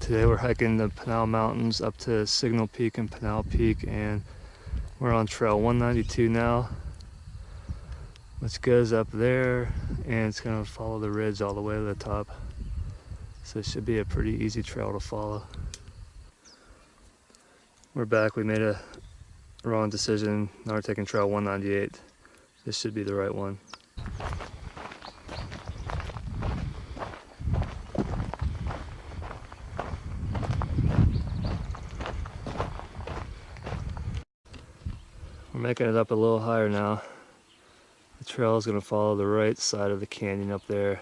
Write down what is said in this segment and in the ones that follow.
Today we're hiking the Pinal Mountains up to Signal Peak and Pinal Peak, and we're on trail 192 now, which goes up there and it's going to follow the ridge all the way to the top. So it should be a pretty easy trail to follow. We're back. We made a wrong decision. Now we're taking trail 198. This should be the right one. We're making it up a little higher now. The trail is going to follow the right side of the canyon up there.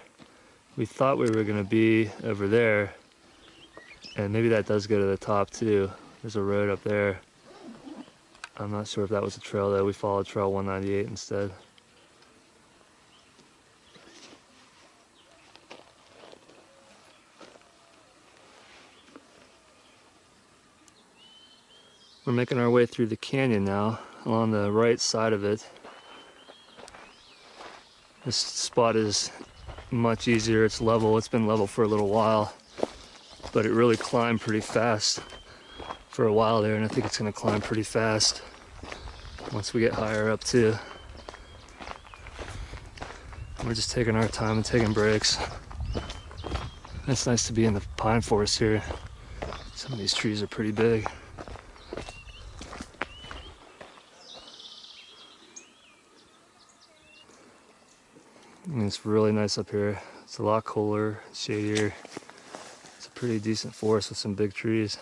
We thought we were going to be over there, and maybe that does go to the top too. There's a road up there. I'm not sure if that was a trail though. We followed trail 198 instead. We're making our way through the canyon now, along the right side of it. This spot is much easier. It's level. It's been level for a little while, but it really climbed pretty fast for a while there, and I think it's going to climb pretty fast once we get higher up too. We're just taking our time and taking breaks. It's nice to be in the pine forest here. Some of these trees are pretty big. And it's really nice up here. It's a lot cooler, shadier. It's a pretty decent forest with some big trees.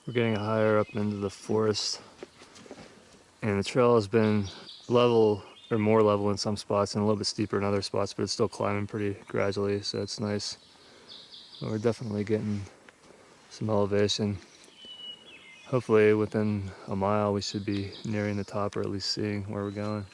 We're getting higher up into the forest, and the trail has been level, or more level in some spots and a little bit steeper in other spots, but it's still climbing pretty gradually, so it's nice. But we're definitely getting some elevation. Hopefully within a mile we should be nearing the top, or at least seeing where we're going.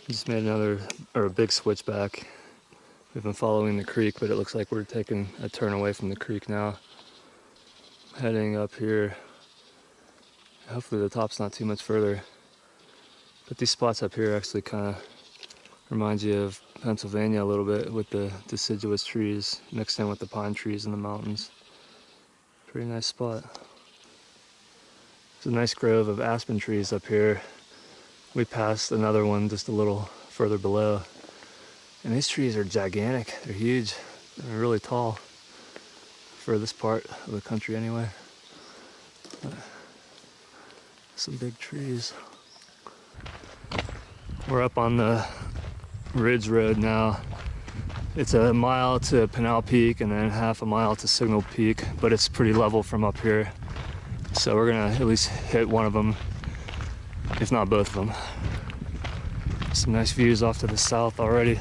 We just made a big switchback. We've been following the creek, but it looks like we're taking a turn away from the creek now. Heading up here. Hopefully the top's not too much further. But these spots up here actually kind of remind you of Pennsylvania a little bit, with the deciduous trees mixed in with the pine trees in the mountains. Pretty nice spot. There's a nice grove of aspen trees up here. We passed another one just a little further below. And these trees are gigantic. They're huge. They're really tall for this part of the country anyway. Some big trees. We're up on the Ridge Road now. It's a mile to Pinal Peak and then half a mile to Signal Peak, but it's pretty level from up here. So we're gonna at least hit one of them, if not both of them. Some nice views off to the south already.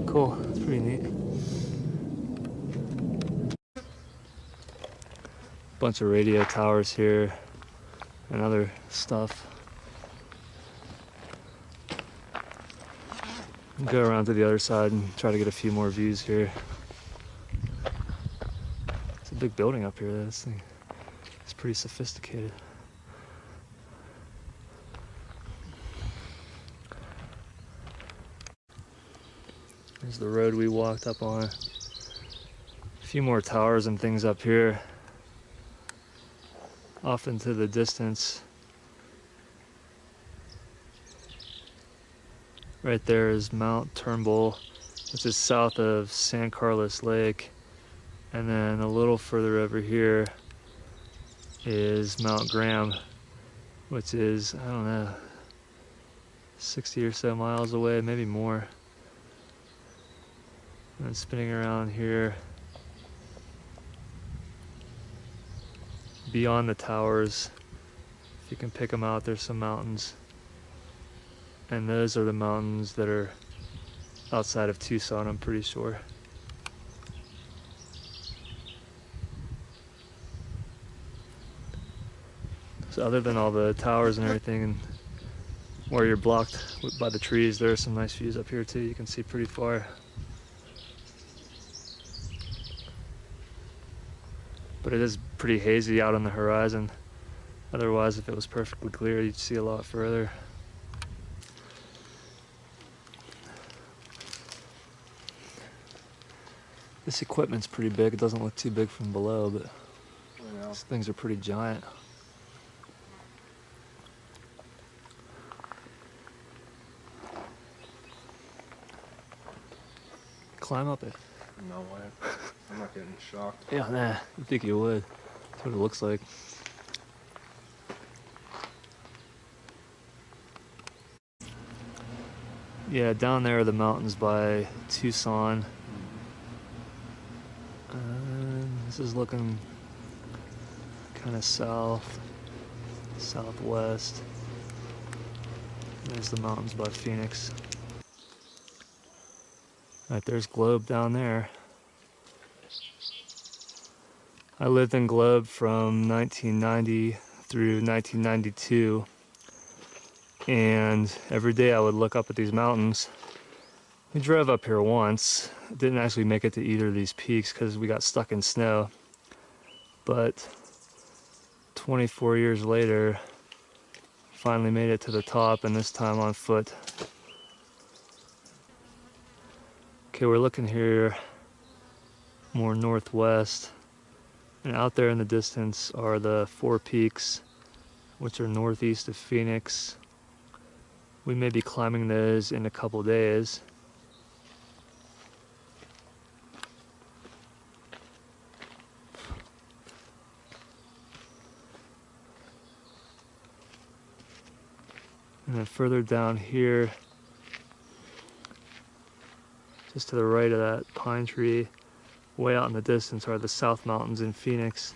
Cool, it's pretty neat. Bunch of radio towers here and other stuff. Go around to the other side and try to get a few more views here. It's a big building up here. This thing is pretty sophisticated. There's the road we walked up on a few more towers and things up here, off into the distance. Right there is Mount Turnbull, which is south of San Carlos Lake. And then a little further over here is Mount Graham, which is, I don't know, 60 or so miles away, maybe more. And then spinning around here, beyond the towers, if you can pick them out, there's some mountains. And those are the mountains that are outside of Tucson, I'm pretty sure. So other than all the towers and everything, and where you're blocked by the trees, there are some nice views up here too. You can see pretty far. But it is pretty hazy out on the horizon. Otherwise, if it was perfectly clear, you'd see a lot further. This equipment's pretty big. It doesn't look too big from below, but these things are pretty giant. Climb up it. No way. I'm not getting shocked. Yeah, nah. I think you would. That's what it looks like. Yeah, down there are the mountains by Tucson. This is looking kind of southwest. There's the mountains by Phoenix. Right, there's Globe down there. I lived in Globe from 1990 through 1992, and every day I would look up at these mountains. We drove up here once. Didn't actually make it to either of these peaks because we got stuck in snow. But 24 years later, finally made it to the top, and this time on foot. Okay, we're looking here more northwest, and out there in the distance are the 4 peaks, which are northeast of Phoenix. We may be climbing those in a couple days. And then further down here, just to the right of that pine tree, way out in the distance, are the South Mountains in Phoenix.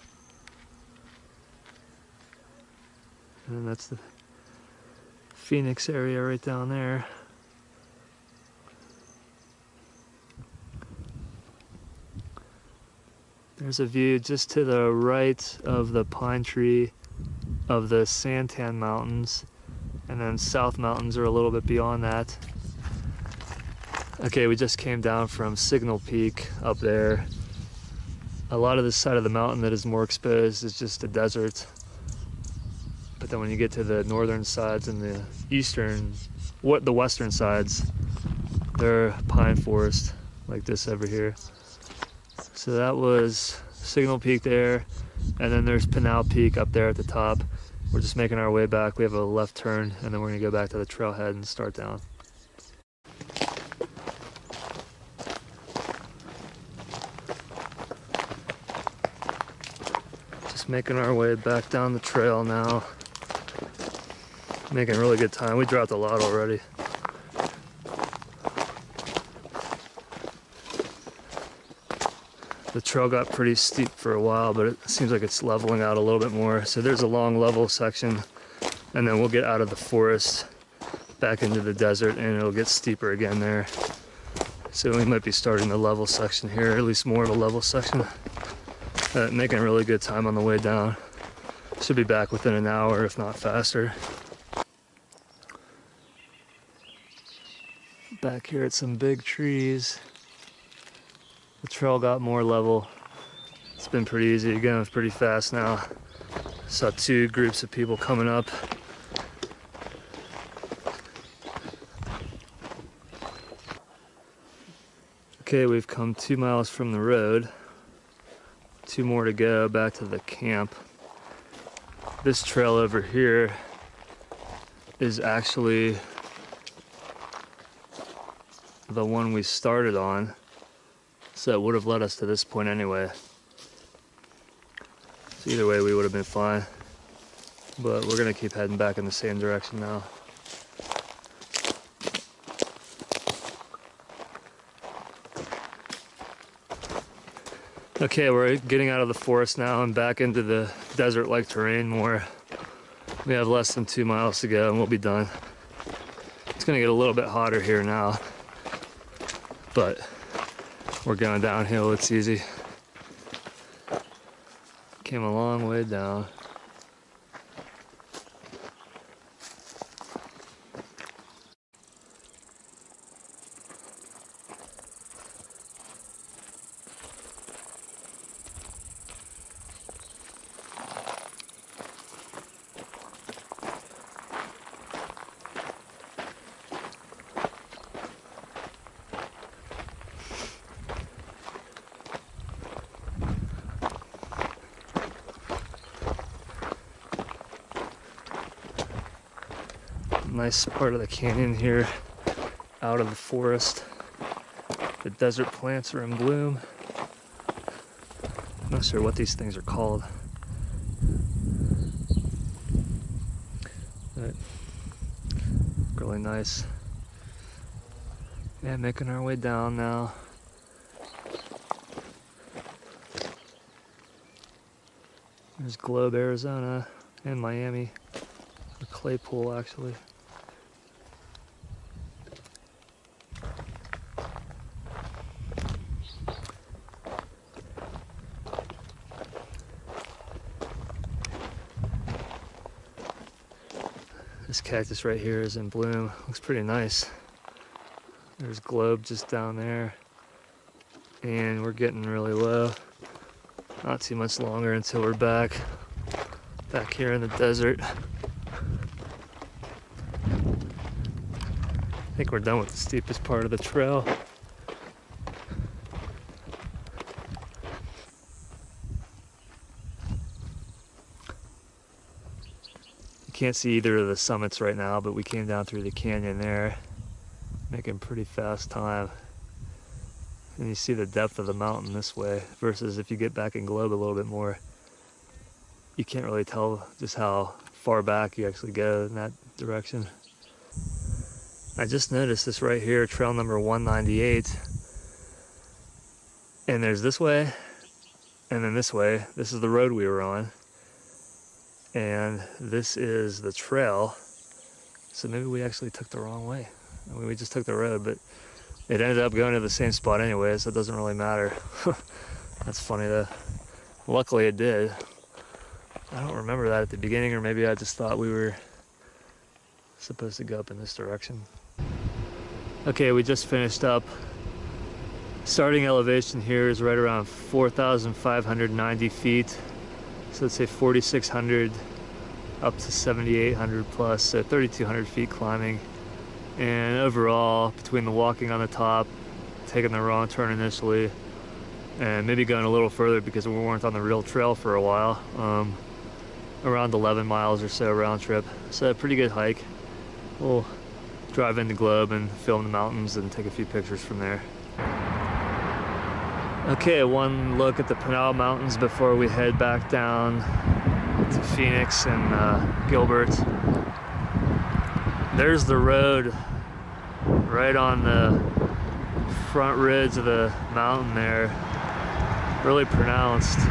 And that's the Phoenix area right down there. There's a view just to the right of the pine tree of the Santan Mountains, and then South Mountains are a little bit beyond that. Okay, we just came down from Signal Peak up there. A lot of this side of the mountain that is more exposed is just a desert. But then when you get to the northern sides and the the western sides, they're pine forest like this over here. So that was Signal Peak there, and then there's Pinal Peak up there at the top. We're just making our way back. We have a left turn, and then we're gonna go back to the trailhead and start down. Just making our way back down the trail now. Making really good time. We dropped a lot already. The trail got pretty steep for a while, but it seems like it's leveling out a little bit more. So there's a long level section, and then we'll get out of the forest back into the desert, and it'll get steeper again there. So we might be starting the level section here, at least more of a level section. Making really good time on the way down. Should be back within an hour, if not faster. Back here at some big trees. The trail got more level. It's been pretty easy to go. It's pretty fast now. Saw 2 groups of people coming up. Okay, we've come 2 miles from the road. 2 more to go back to the camp. This trail over here is actually the one we started on, so it would have led us to this point anyway. So either way, we would have been fine. But we're gonna keep heading back in the same direction now. Okay, we're getting out of the forest now and back into the desert-like terrain more. We have less than 2 miles to go and we'll be done. It's gonna get a little bit hotter here now, but we're going downhill, it's easy. Came a long way down. Nice part of the canyon here, out of the forest. The desert plants are in bloom. I'm not sure what these things are called. But really nice. Yeah, making our way down now. There's Globe, Arizona, and Miami. Or Claypool, actually. This cactus right here is in bloom. Looks pretty nice. There's Globe just down there. And we're getting really low. Not too much longer until we're back here in the desert. I think we're done with the steepest part of the trail. Can't see either of the summits right now, but we came down through the canyon there, making pretty fast time. And you see the depth of the mountain this way, versus if you get back in Globe a little bit more, you can't really tell just how far back you actually go in that direction. I just noticed this right here, trail number 198, and there's this way, and then this way. This is the road we were on. And this is the trail, so maybe we actually took the wrong way. I mean, we just took the road, but it ended up going to the same spot anyway, so it doesn't really matter. That's funny though. Luckily it did. I don't remember that at the beginning, or maybe I just thought we were supposed to go up in this direction. Okay, we just finished up. Starting elevation here is right around 4,590 feet. So let's say 4,600 up to 7,800 plus, so 3,200 feet climbing. And overall, between the walking on the top, taking the wrong turn initially, and maybe going a little further because we weren't on the real trail for a while, around 11 miles or so round trip. So a pretty good hike. We'll drive into Globe and film the mountains and take a few pictures from there. Okay, one look at the Pinal Mountains before we head back down to Phoenix and Gilbert. There's the road right on the front ridge of the mountain there. Really pronounced. You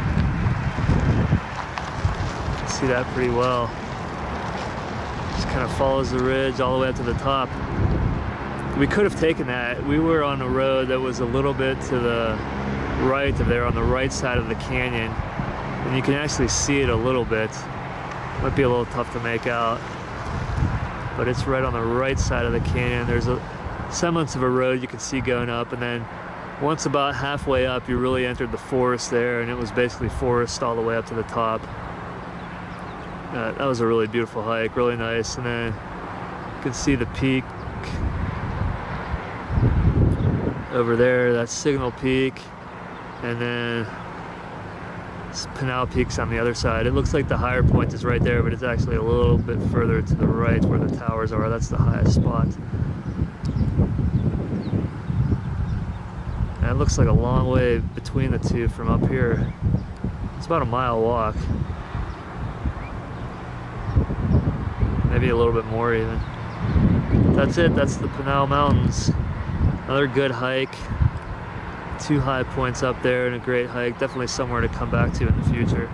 can see that pretty well. Just kind of follows the ridge all the way up to the top. We could have taken that. We were on a road that was a little bit to the right of there, on the right side of the canyon, and you can actually see it a little bit. Might be a little tough to make out, but it's right on the right side of the canyon. There's a semblance of a road you can see going up, and then once about halfway up you really entered the forest there, and it was basically forest all the way up to the top. That was a really beautiful hike, really nice. And then you can see the peak over there, that's Signal Peak. And then Pinal Peaks on the other side. It looks like the higher point is right there, but it's actually a little bit further to the right where the towers are. That's the highest spot. And it looks like a long way between the two from up here. It's about a mile walk. Maybe a little bit more even. That's it, that's the Pinal Mountains. Another good hike. 2 high points up there and a great hike. Definitely somewhere to come back to in the future.